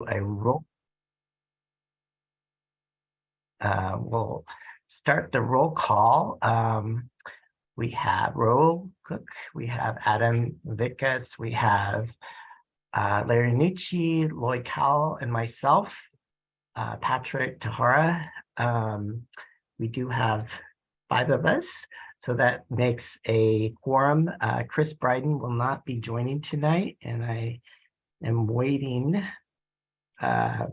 a roll. We'll start the roll call. We have Roel Cook, we have Adam Vikas, we have Larry Nucci, Lloyd Cowell, and myself, Patrick Tahara. We do have 5 of us, so that makes a quorum. Chris Bryden will not be joining tonight, and I am waiting to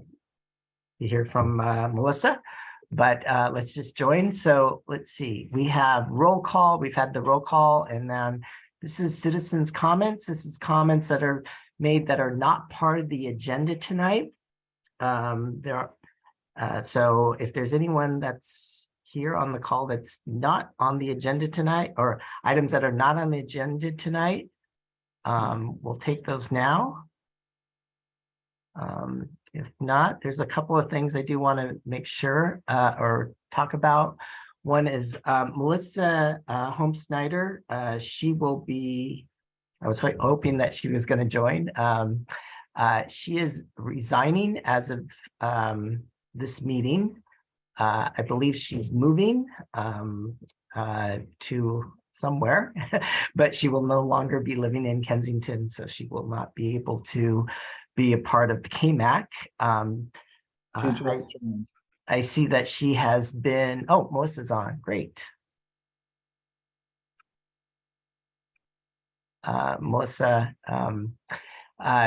hear from Melissa, but let's just join. So let's see, we have roll call. We've had the roll call, and then this is citizens' comments. This is comments that are made that are not part of the agenda tonight. So if there's anyone that's here on the call that's not on the agenda tonight, or items that are not on the agenda tonight, we'll take those now. If not, there's a couple of things I do want to make sure or talk about. One is Melissa Holmes-Snyder. She will be, I was hoping that she was going to join. She is resigning as of this meeting. I believe she's moving to somewhere, but she will no longer be living in Kensington, so she will not be able to be a part of the KMAC. I see that she has been, oh, Melissa's on, great. Melissa,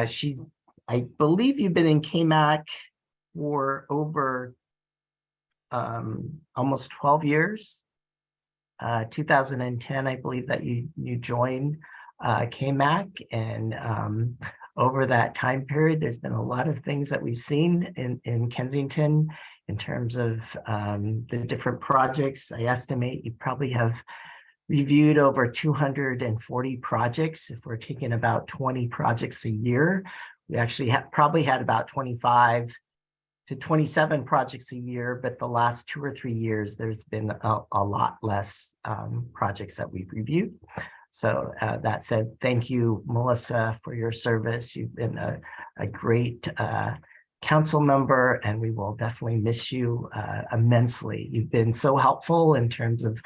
she's, I believe you've been in KMAC for over almost 12 years. 2010, I believe that you joined KMAC, and over that time period, there's been a lot of things that we've seen in Kensington in terms of the different projects. I estimate you probably have reviewed over 240 projects. If we're taking about 20 projects a year, we actually probably had about 25 to 27 projects a year, but the last 2 or 3 years, there's been a lot less projects that we've reviewed. So that said, thank you, Melissa, for your service. You've been a great council member, and we will definitely miss you immensely. You've been so helpful in terms of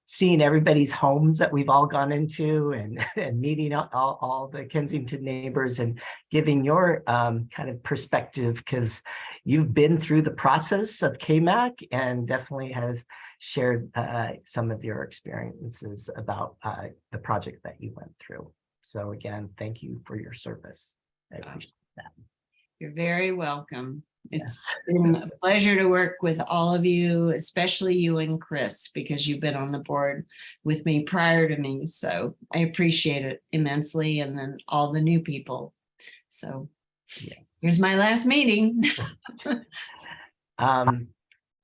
seeing everybody's homes that we've all gone into, and meeting all the Kensington neighbors and giving your kind of perspective, because you've been through the process of KMAC and definitely has shared some of your experiences about the project that you went through. So again, thank you for your service. I appreciate that. You're very welcome. It's been a pleasure to work with all of you, especially you and Chris, because you've been on the board with me prior to me. So I appreciate it immensely. And then all the new people. So yes, here's my last meeting.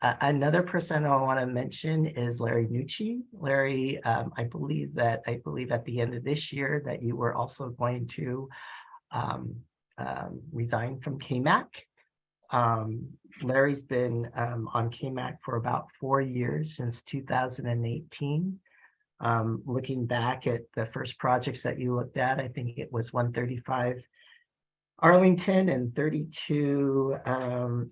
Another person I want to mention is Larry Nucci. Larry, I believe at the end of this year that you were also going to resign from KMAC. Larry's been on KMAC for about 4 years, since 2018. Looking back at the first projects that you looked at, I think it was 135 Arlington and 32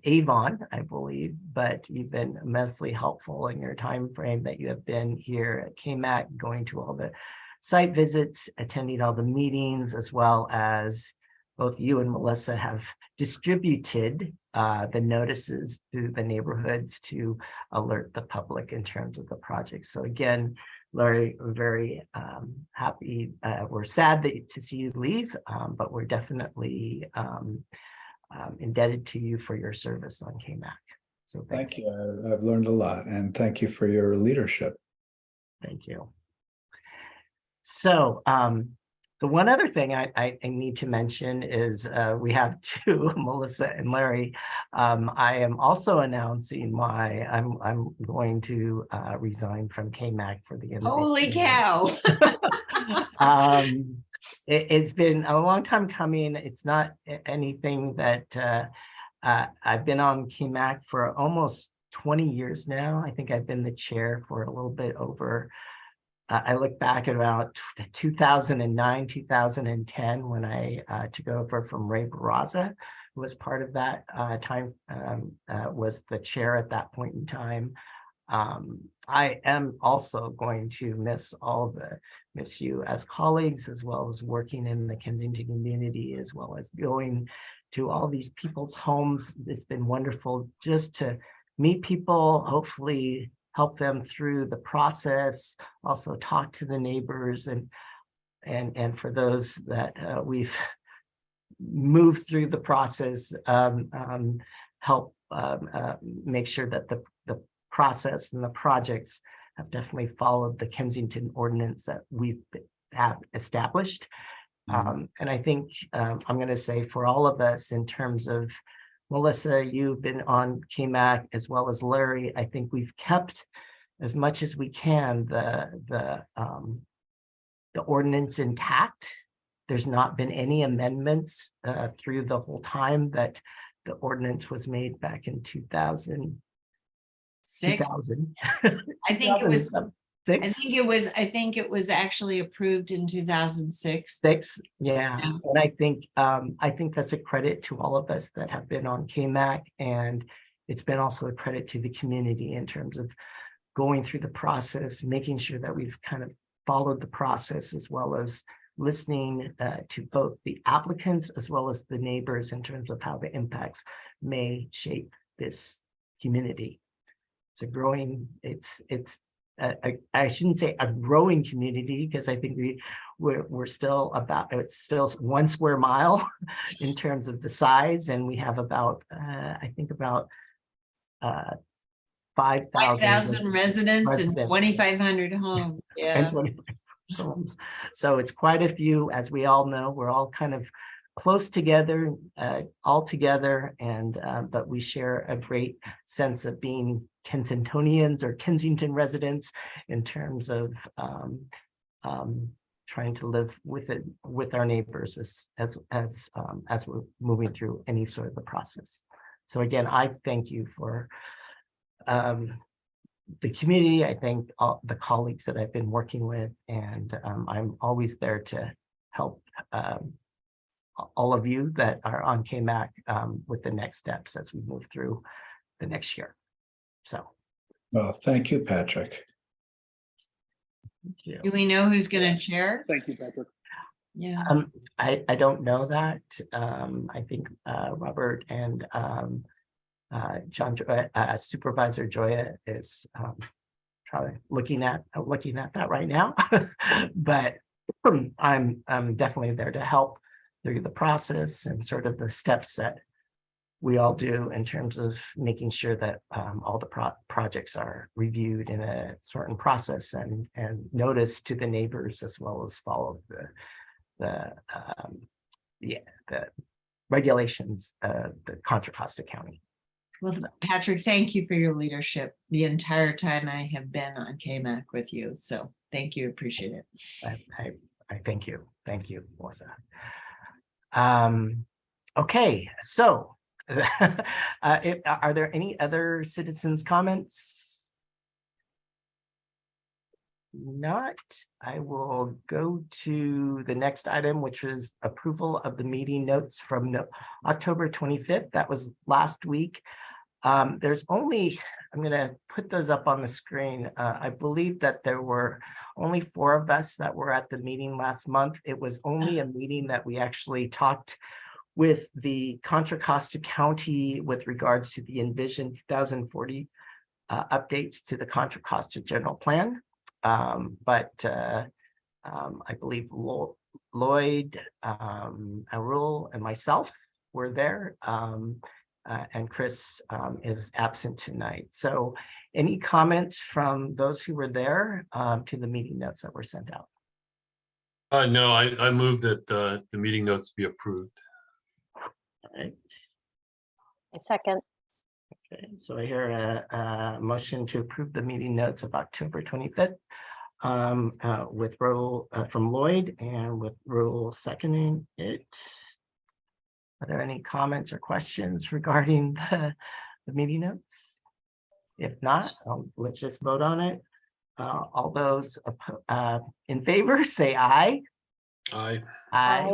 Avon, I believe, but you've been immensely helpful in your time frame that you have been here at KMAC, going to all the site visits, attending all the meetings, as well as both you and Melissa have distributed the notices through the neighborhoods to alert the public in terms of the project. So again, Larry, we're very happy. We're sad to see you leave, but we're definitely indebted to you for your service on KMAC. So thank you. I've learned a lot, and thank you for your leadership. Thank you. So the one other thing I need to mention is we have two, Melissa and Larry. I am also announcing why I'm going to resign from KMAC for the end of the year. Holy cow! It's been a long time coming. It's not anything that I've been on KMAC for almost 20 years now. I think I've been the chair for a little bit over. I look back at about 2009, 2010, when I took over from Ray Barraza, who was part of that time, was the chair at that point in time. I am also going to miss you as colleagues, as well as working in the Kensington community, as well as going to all these people's homes. It's been wonderful just to meet people, hopefully help them through the process, also talk to the neighbors, and for those that we've moved through the process, help make sure that the process and the projects have definitely followed the Kensington ordinance that we have established. And I think I'm going to say for all of us, in terms of Melissa, you've been on KMAC as well as Larry, I think we've kept as much as we can the ordinance intact. There's not been any amendments through the whole time that the ordinance was made back in 2000. 2000. I think it was. Six? I think it was actually approved in 2006. Yeah. And I think that's a credit to all of us that have been on KMAC, and it's been also a credit to the community in terms of going through the process, making sure that we've kind of followed the process, as well as listening to both the applicants as well as the neighbors in terms of how the impacts may shape this community. It's a growing, I shouldn't say a growing community, because I think we're still it's still 1 square mile in terms of the size, and we have about I think about 5,000 residents and 2,500 homes. Yeah. And 25 homes. So it's quite a few, as we all know. We're all kind of close together, all together, and but we share a great sense of being Kensingtonians or Kensington residents in terms of trying to live with our neighbors as we're moving through any sort of the process. So again, I thank you for the community. I thank all the colleagues that I've been working with, and I'm always there to help all of you that are on KMAC with the next steps as we move through the next year. So. Well, thank you, Patrick. Thank you. Do we know who's going to chair? Thank you, Patrick. Yeah. I don't know that. I think Robert and John, Supervisor Joya is probably looking at that right now, but I'm definitely there to help through the process and sort of the steps that we all do in terms of making sure that all the projects are reviewed in a certain process and notice to the neighbors, as well as follow the regulations of the Contra Costa County. Well, Patrick, thank you for your leadership the entire time I have been on KMAC with you. So thank you. Appreciate it. I thank you. Thank you, Melissa. Okay, so are there any other citizens' comments? Not. I will go to the next item, which is approval of the meeting notes from October 25th. That was last week. There's only, I'm going to put those up on the screen. I believe that there were only 4 of us that were at the meeting last month. It was only a meeting that we actually talked with the Contra Costa County with regards to the Envision 2040 updates to the Contra Costa General Plan. But I believe Lloyd, Arul, and myself were there. And Chris is absent tonight. So any comments from those who were there to the meeting notes that were sent out? No, I move that the meeting notes be approved. All right. A second. Okay, so I hear a motion to approve the meeting notes of October 25th with Raul from Lloyd and with Raul seconding it. Are there any comments or questions regarding the meeting notes? If not, let's just vote on it. All those in favor, say aye. Aye. Aye.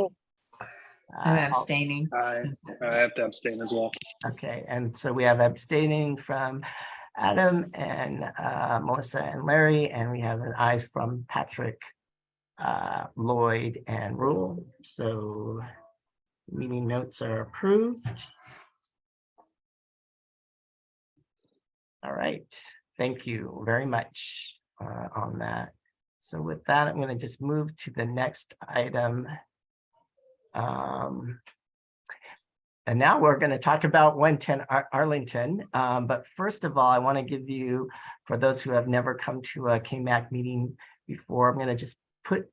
I'm All- abstaining. I have to abstain as well. Okay, and so we have abstaining from Adam and Melissa and Larry, and we have an ayes from Patrick, Lloyd, and Rule. So meeting notes are approved. All right, thank you very much on that. So with that, I'm going to just move to the next item. And now we're going to talk about 110 Arlington. But first of all, I want to give you, for those who have never come to a KMAC meeting before, I'm going to just put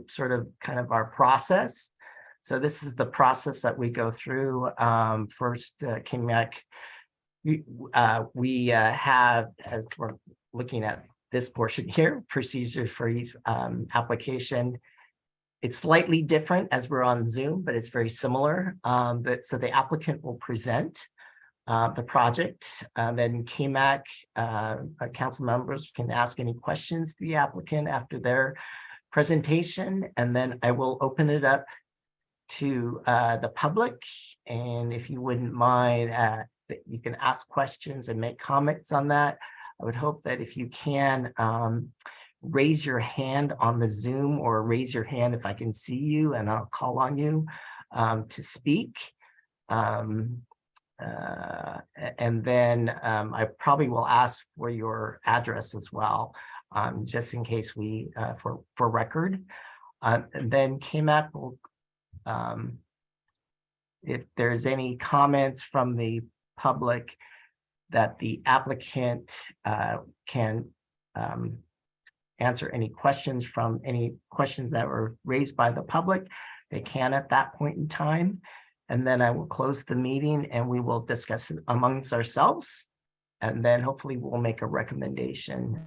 sort of kind of our process. So this is the process that we go through. First, KMAC, we have, as we're looking at this portion here, procedures for each application. It's slightly different as we're on Zoom, but it's very similar. So the applicant will present the project, then KMAC council members can ask any questions to the applicant after their presentation, and then I will open it up to the public. And if you wouldn't mind, that you can ask questions and make comments on that. I would hope that if you can, raise your hand on the Zoom, or raise your hand if I can see you, and I'll call on you to speak. And then I probably will ask for your address as well, just in case we, for record. And then KMAC will, if there's any comments from the public that the applicant can answer any questions that were raised by the public, they can at that point in time. And then I will close the meeting and we will discuss it amongst ourselves. And then hopefully we'll make a recommendation.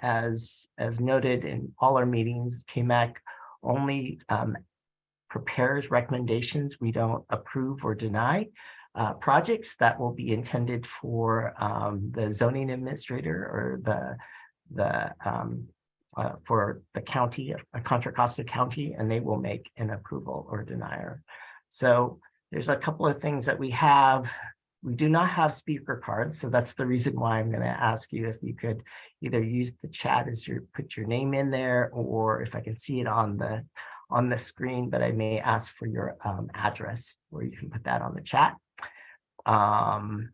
As noted in all our meetings, KMAC only prepares recommendations. We don't approve or deny projects that will be intended for the zoning administrator or for the county, Contra Costa County, and they will make an approval or denier. So there's a couple of things that we have. We do not have speaker cards, so that's the reason why I'm going to ask you if you could either use the chat as you put your name in there, or if I can see it on the screen, but I may ask for your address where you can put that on the chat. And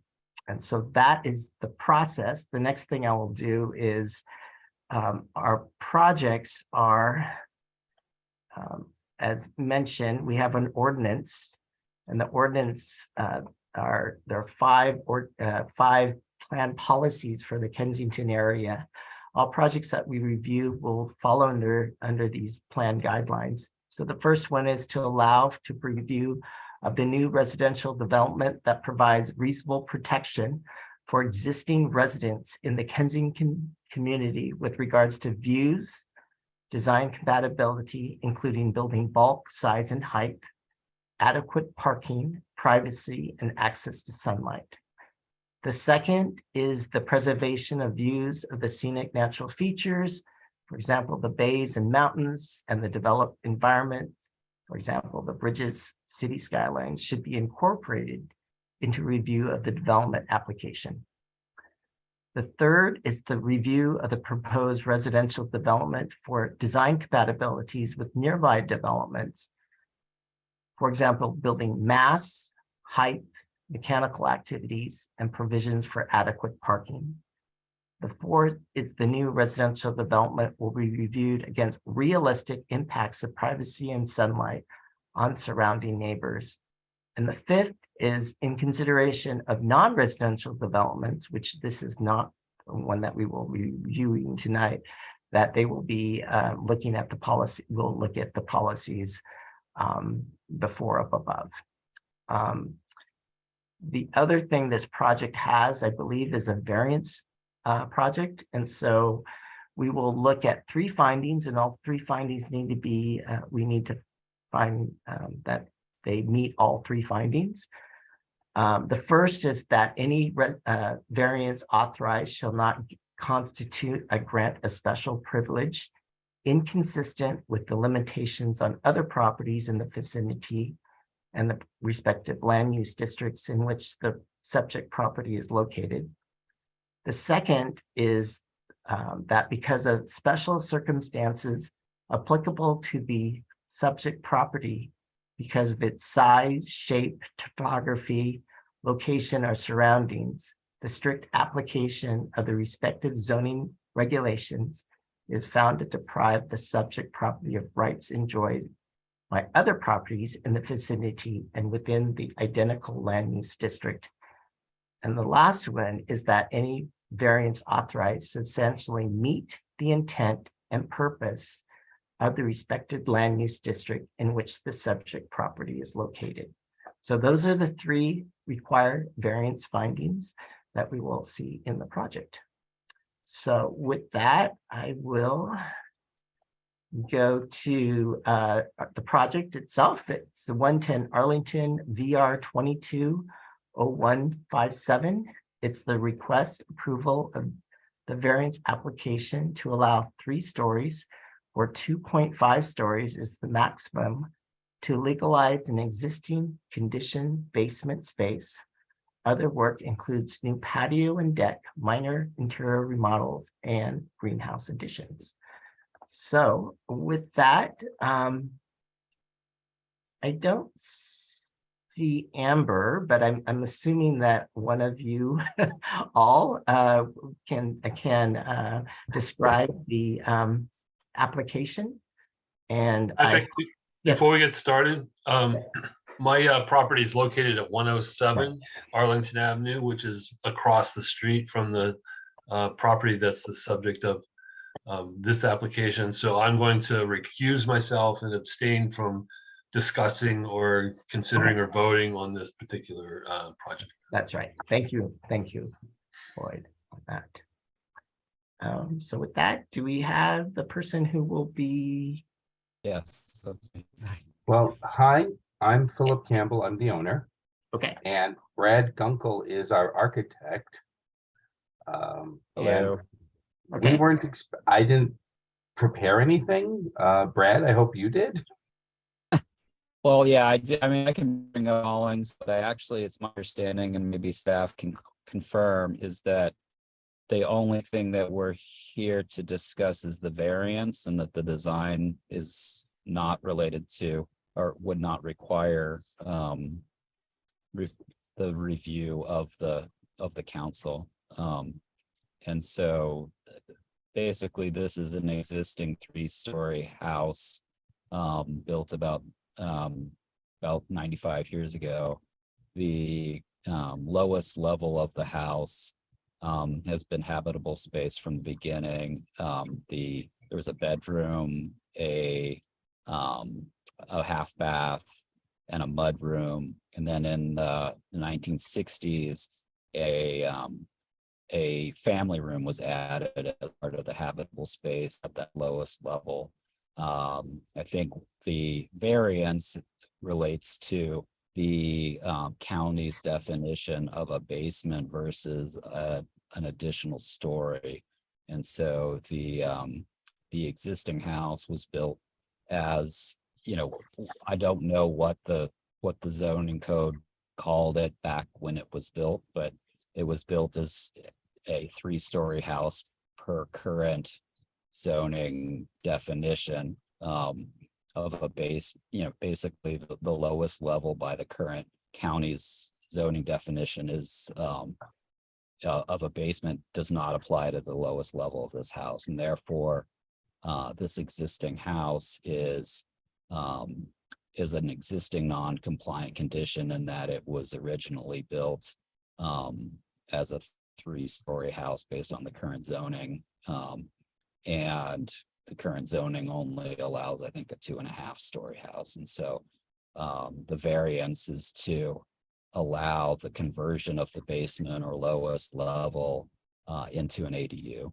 so that is the process. The next thing I will do is our projects are, as mentioned, we have an ordinance, and the ordinance there are five plan policies for the Kensington area. All projects that we review will fall under these plan guidelines. So the first one is to allow to review of the new residential development that provides reasonable protection for existing residents in the Kensington community with regards to views, design compatibility, including building bulk, size, and height, adequate parking, privacy, and access to sunlight. The second is the preservation of views of the scenic natural features, for example, the bays and mountains and the developed environment. For example, the bridges, city skylines should be incorporated into review of the development application. The third is the review of the proposed residential development for design compatibilities with nearby developments. For example, building mass, height, mechanical activities, and provisions for adequate parking. The fourth is the new residential development will be reviewed against realistic impacts of privacy and sunlight on surrounding neighbors. And the fifth is in consideration of non-residential developments, which this is not one that we will be reviewing tonight, that they will be looking at the policy, we'll look at the policies, the four up above. The other thing this project has, I believe, is a variance project. And so we will look at three findings, and all three findings need to be, we need to find that they meet all three findings. The first is that any variance authorized shall not constitute a grant of special privilege inconsistent with the limitations on other properties in the vicinity and the respective land use districts in which the subject property is located. The second is that because of special circumstances applicable to the subject property, because of its size, shape, topography, location, or surroundings, the strict application of the respective zoning regulations is found to deprive the subject property of rights enjoyed by other properties in the vicinity and within the identical land use district. And the last one is that any variance authorized substantially meet the intent and purpose of the respective land use district in which the subject property is located. So those are the three required variance findings that we will see in the project. So with that, I will go to the project itself. It's the 110 Arlington VR 220157. It's the request approval of the variance application to allow 3 stories or 2.5 stories is the maximum to legalize an existing condition basement space. Other work includes new patio and deck, minor interior remodels, and greenhouse additions. So with that, I don't see Amber, but I'm assuming that one of you all can describe the application. And I think before we get started, my property is located at 107 Arlington Avenue, which is across the street from the property that's the subject of this application. So I'm going to recuse myself and abstain from discussing or considering or voting on this particular project. That's right. Thank you, Floyd, on that. So with that, do we have the person who will be? Yes, that's me. Well, hi, I'm Philip Campbell. I'm the owner, Okay, and Brad Gunkel is our architect. And Hello. Okay. we weren't, I didn't prepare anything. Brad, I hope you did. Well, yeah, I did. I mean, I can bring up Collins, but it's my understanding, and maybe staff can confirm, is that the only thing that we're here to discuss is the variance, and that the design is not related to or would not require the review of the council. And so basically this is an existing 3-story house built about 95 years ago. The lowest level of the house has been habitable space from the beginning. There was a bedroom, a half bath, and a mud room, and then in the 1960s, a family room was added as part of the habitable space at that lowest level. I think the variance relates to the county's definition of a basement versus an additional story. And so the existing house was built as, I don't know what the zoning code called it back when it was built, but it was built as a 3-story house per current zoning definition of a base, basically the lowest level by the current county's zoning definition is of a basement does not apply to the lowest level of this house. And therefore, this existing house is an existing non-compliant condition in that it was originally built as a 3-story house based on the current zoning. And the current zoning only allows, I think, a 2.5-story house. And so the variance is to allow the conversion of the basement or lowest level into an ADU.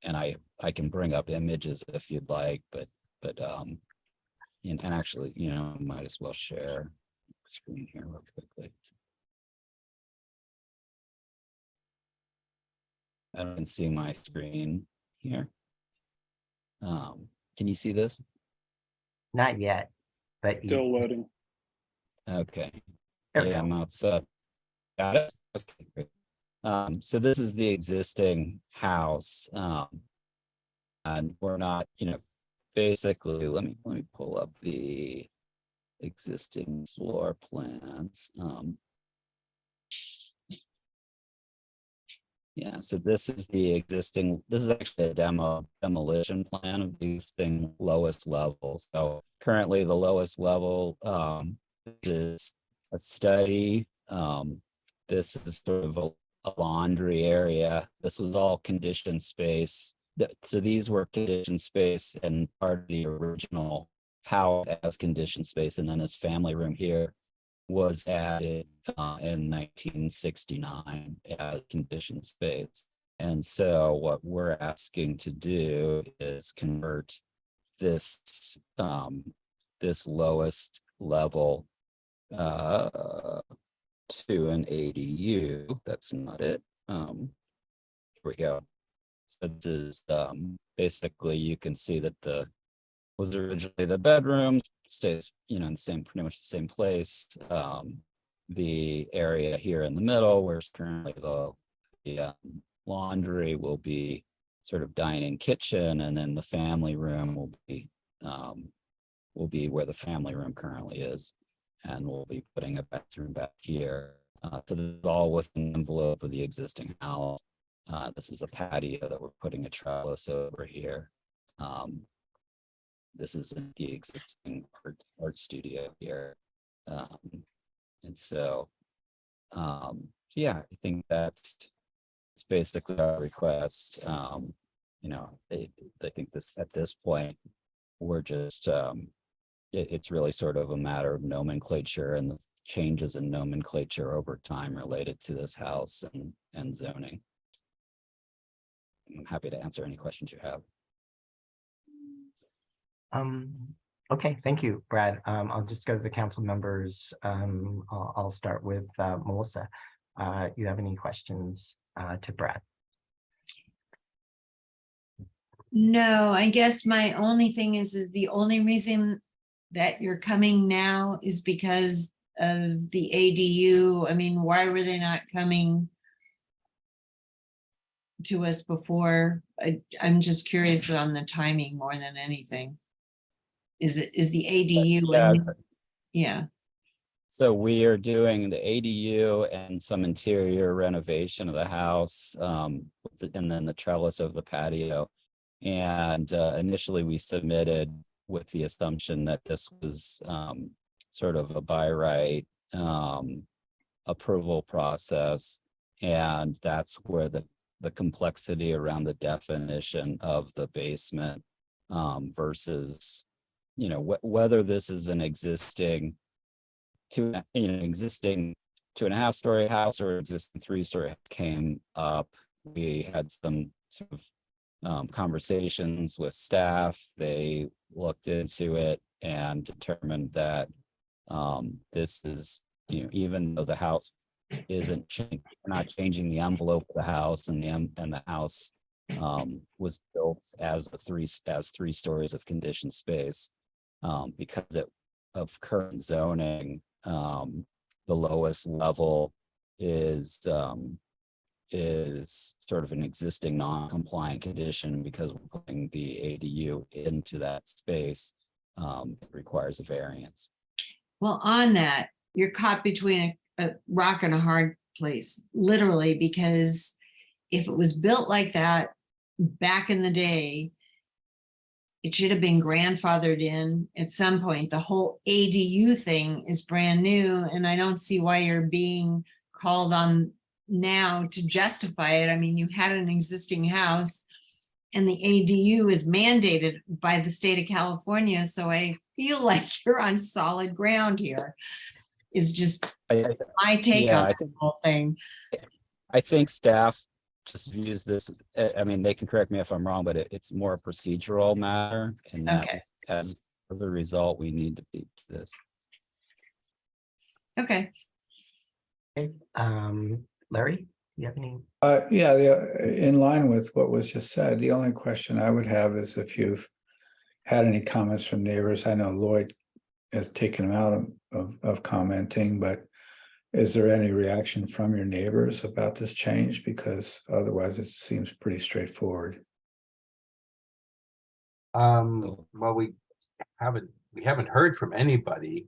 And I can bring up images if you'd like, but and actually, might as well share screen here real quickly. I don't see my screen here. Can you see this? Not yet, but Still loading. Okay. there we Yeah, go. I'm outside. Got it? Okay, great. So this is the existing house. And we're not, basically, let me pull up the existing floor plans. Yeah, so this is the existing, this is actually a demolition plan of the existing lowest level. So currently the lowest level is a study. This is sort of a laundry area. This was all conditioned space. So these were conditioned space and part of the original house as conditioned space. And then this family room here was added in 1969 as conditioned space. And so what we're asking to do is convert this this lowest level to an ADU. That's not it. Here we go. So this is basically, you can see that was originally the bedroom, stays, in the same, pretty much the same place. The area here in the middle, where it's currently the laundry, will be sort of dining kitchen, and then the family room will be where the family room currently is, and we'll be putting a bathroom back here. So this is all within the envelope of the existing house. This is a patio that we're putting a trellis over here. This is the existing art studio here. And so, yeah, I think it's basically our request. I think at this point, we're just, it's really sort of a matter of nomenclature and the changes in nomenclature over time related to this house and zoning. I'm happy to answer any questions you have. Okay, thank you, Brad. I'll just go to the council members. I'll start with Melissa. You have any questions to Brad? No, I guess my only thing is the only reason that you're coming now is because of the ADU. I mean, why were they not coming to us before? I'm just curious on the timing more than anything. Is the ADU? Yeah, Yeah. so we are doing the ADU and some interior renovation of the house, and then the trellis of the patio. And initially we submitted with the assumption that this was sort of a by right approval process. And that's where the complexity around the definition of the basement versus, whether this is an existing existing 2.5-story house or existing 3-story came up. We had some sort of conversations with staff. They looked into it and determined that this is, even though the house isn't changing, we're not changing the envelope of the house, and the house was built as 3 stories of conditioned space. Because of current zoning, the lowest level is sort of an existing non-compliant condition. Because we're putting the ADU into that space, it requires a variance. Well, on that, you're caught between a rock and a hard place, literally, because if it was built like that back in the day, it should have been grandfathered in at some point. The whole ADU thing is brand new, and I don't see why you're being called on now to justify it. I mean, you had an existing house, and the ADU is mandated by the state of California, so I feel like you're on solid ground here. Is just my take on the whole thing. I think staff just views this, I mean, they can correct me if I'm wrong, but it's more a procedural matter, and that Okay. as a result, we need to be this. Okay. Okay, Larry, you have any? Yeah, in line with what was just said, the only question I would have is if you've had any comments from neighbors. I know Lloyd has taken them out of commenting, but is there any reaction from your neighbors about this change? Because otherwise it seems pretty straightforward. Well, we haven't heard from anybody.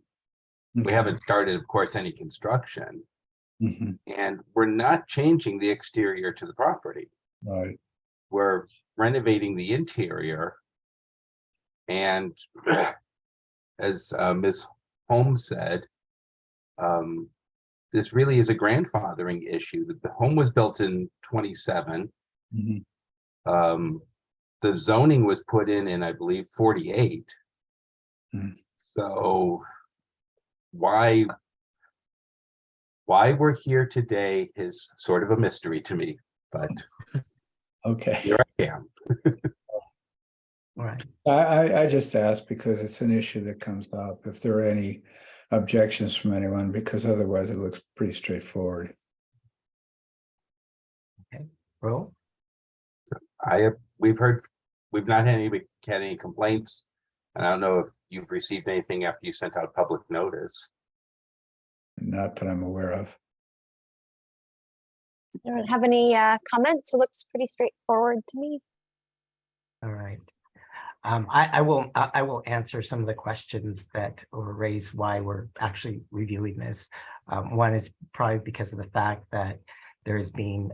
We Okay. haven't started, of course, any construction, Mhm. and we're not changing the exterior to the property. Right. We're renovating the interior. And as Ms. Holmes said, this really is a grandfathering issue. The home was built in 27. Mhm. The zoning was put in, I believe, 48. Hmm. So why we're here today is sort of a mystery to me, but Okay. here I am. All right. I just asked because it's an issue that comes up. If there are any objections from anyone, because otherwise it looks pretty straightforward. Roll. We've not had any complaints. And I don't know if you've received anything after you sent out public notice. Not that I'm aware of. I don't have any comments. It looks pretty straightforward to me. All right. I will answer some of the questions that were raised why we're actually reviewing this. One is probably because of the fact that there's been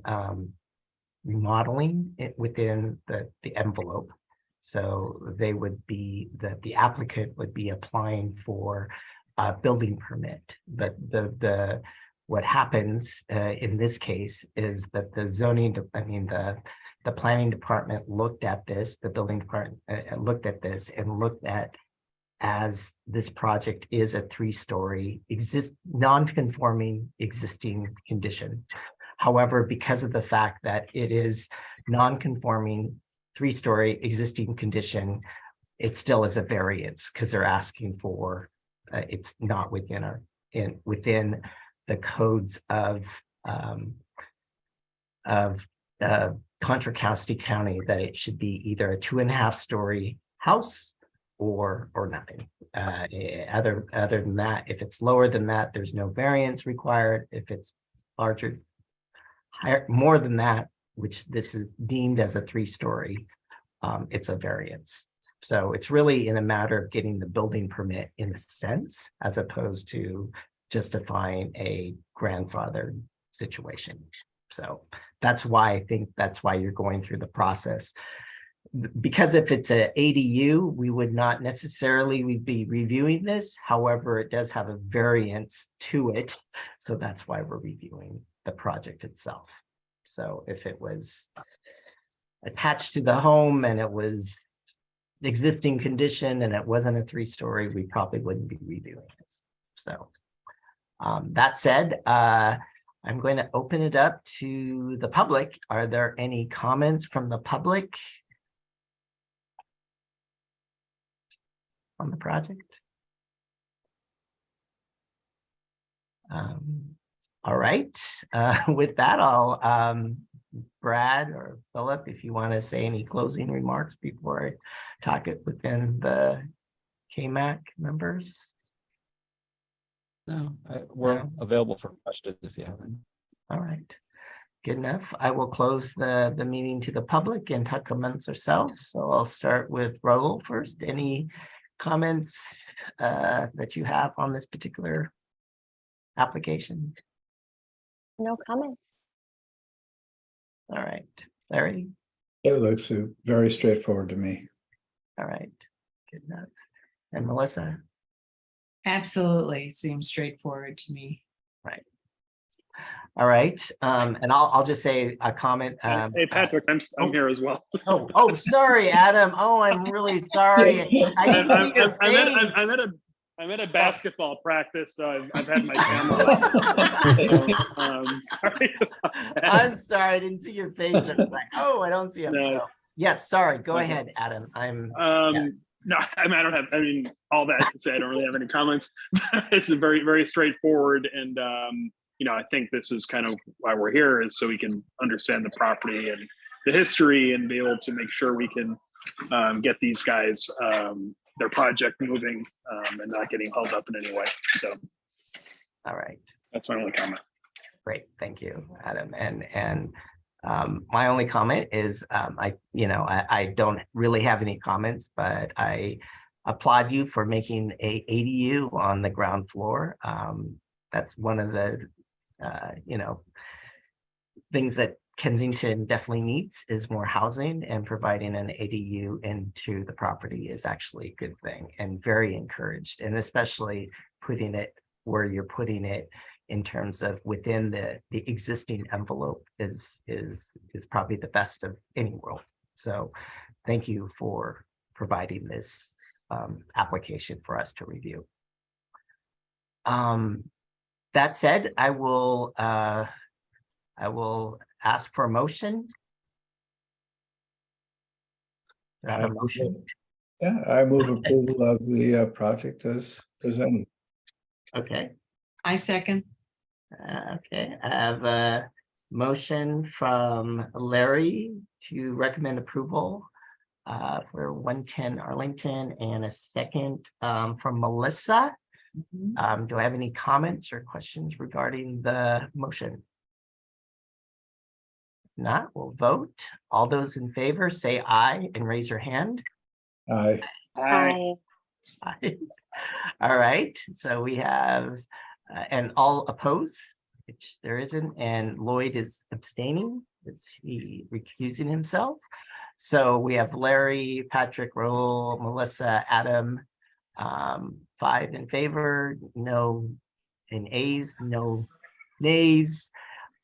remodeling it within the envelope. So they would be, the applicant would be applying for a building permit, but what happens in this case is that the zoning, the planning department looked at this, the building department looked at this and looked at, as this project is a 3-story non-conforming existing condition. However, because of the fact that it is non-conforming 3-story existing condition, it still is a variance because they're asking for, it's not within the codes of Contra County County, that it should be either a 2.5-story house or nothing. Other than that, if it's lower than that, there's no variance required. If it's larger, higher, more than that, which this is deemed as a 3-story, it's a variance. So it's really in a matter of getting the building permit in a sense, as opposed to justifying a grandfathered situation. So that's why I think that's why you're going through the process. Because if it's an ADU, we would not necessarily be reviewing this. However, it does have a variance to it. So that's why we're reviewing the project itself. So if it was attached to the home and it was existing condition and it wasn't a 3-story, we probably wouldn't be reviewing this. So that said, I'm going to open it up to the public. Are there any comments from the public on the project? All right. With that, I'll Brad or Philip, if you want to say any closing remarks before I talk it within the KMAC members. No, we're No. available for questions if you have any. All right. Good enough. I will close the meeting to the public and talk amongst ourselves. So I'll start with Raul first. Any comments that you have on this particular application? No comments. All right. Larry? It looks very straightforward to me. All right. Good enough. And Melissa? Absolutely, seems straightforward to me. Right. All right. And I'll just say a comment. Hey, Patrick, I'm here as well. Oh, sorry, Adam. Oh, I'm really sorry. I didn't see your face. I'm at a basketball practice, so I've had my camera. Sorry. I'm sorry, I didn't see your face. I was like, oh, I don't see him. No. So, yes, sorry. Go Okay. ahead, Adam. No, I don't have. I mean, all that to say, I don't really have any comments. It's a very, very straightforward, and I think this is kind of why we're here, is so we can understand the property and the history and be able to make sure we can get these guys their project moving and not getting held up in any way. So All right. that's my only comment. Great, thank you, Adam. And my only comment is I don't really have any comments, but I applaud you for making a ADU on the ground floor. That's one of the things that Kensington definitely needs is more housing, and providing an ADU into the property is actually a good thing and very encouraged, and especially putting it where you're putting it in terms of within the existing envelope is probably the best of any world. So thank you for providing this application for us to review. That said, I will ask for a motion. Do I have a motion? Yeah, I move approval of the project as presented. Okay. I second. Okay, I have a motion from Larry to recommend approval for 110 Arlington, and a second from Melissa. Do I have any comments or questions regarding the motion? If not, we'll vote. All those in favor say aye and raise your hand. Aye. Hi. Aye. All right, so we have and all oppose, which there isn't, and Lloyd is abstaining. Is he recusing himself? So we have Larry, Patrick, Raul, Melissa, Adam, 5 in favor, no in ayes, no nays,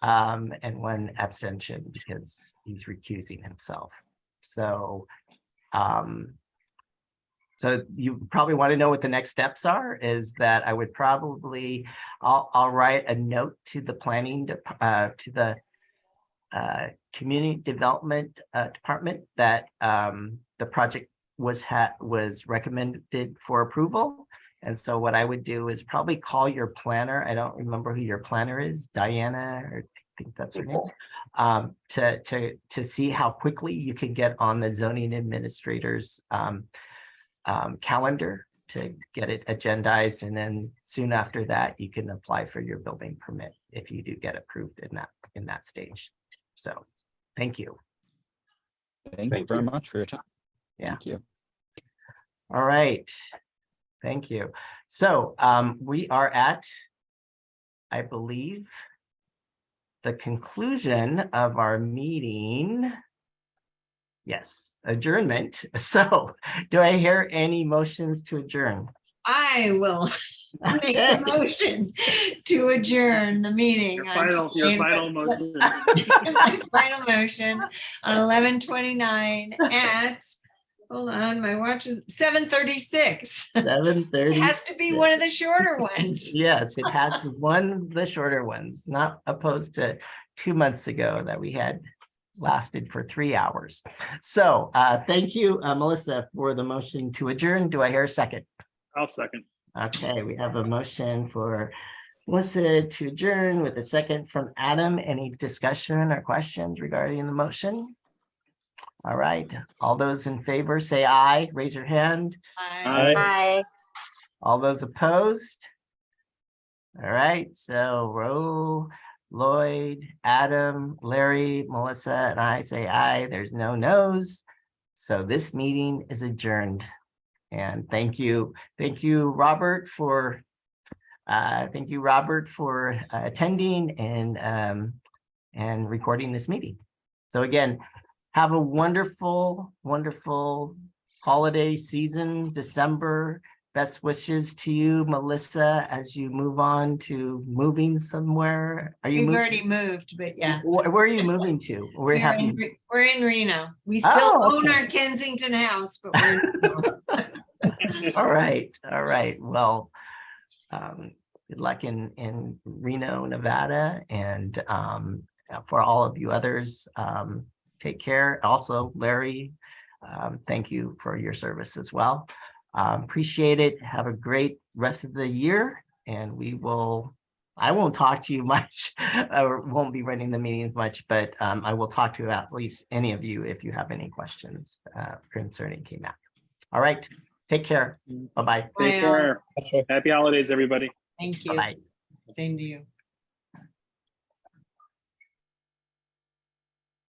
and 1 abstention because he's recusing himself. So so you probably want to know what the next steps are, is that I would probably, I'll write a note to the planning, to the community development department that the project was recommended for approval. And so what I would do is probably call your planner. I don't remember who your planner is, Diana, or I think that's her name, to see how quickly you can get on the zoning administrator's calendar to get it agendized, and then soon after that you can apply for your building permit if you do get approved in that stage. So thank you. Thank you very much for your time. Yeah. Thank you. All right, thank you. So we are at, I believe, the conclusion of our meeting. Yes, adjournment. So do I hear any motions to adjourn? I will make a motion to adjourn the meeting. Your final motion. My final motion on 11/29 at, hold on, my watch is 7:36. 7:30. It has to be one of the shorter ones. Yes, it has one of the shorter ones, not opposed to 2 months ago that we had lasted for 3 hours. So thank you, Melissa, for the motion to adjourn. Do I hear a second? I'll second. Okay, we have a motion for Melissa to adjourn with a second from Adam. Any discussion or questions regarding the motion? All right, all those in favor say aye, raise your hand. Aye. Hi. All those opposed? All right, so Ro, Lloyd, Adam, Larry, Melissa, and I say aye. There's no no's. So this meeting is adjourned. And thank you, Robert, for attending and recording this meeting. So again, have a wonderful, wonderful holiday season, December. Best wishes to you, Melissa, as you move on to moving somewhere. Are you We've moving? already moved, but yeah. Where are you moving to? We're in Reno. We still Oh, own okay. our Kensington house, but we're in Reno. All right. Well, good luck in Reno, Nevada, and for all of you others, take care. Also, Larry, thank you for your service as well. Appreciate it. Have a great rest of the year, and we will I won't talk to you much, or won't be running the meetings much, but I will talk to at least any of you if you have any questions concerning KMAC. All right, take care. Bye-bye. Bye, Take all. care. Happy holidays, everybody. Thank you. Bye-bye. Same to you.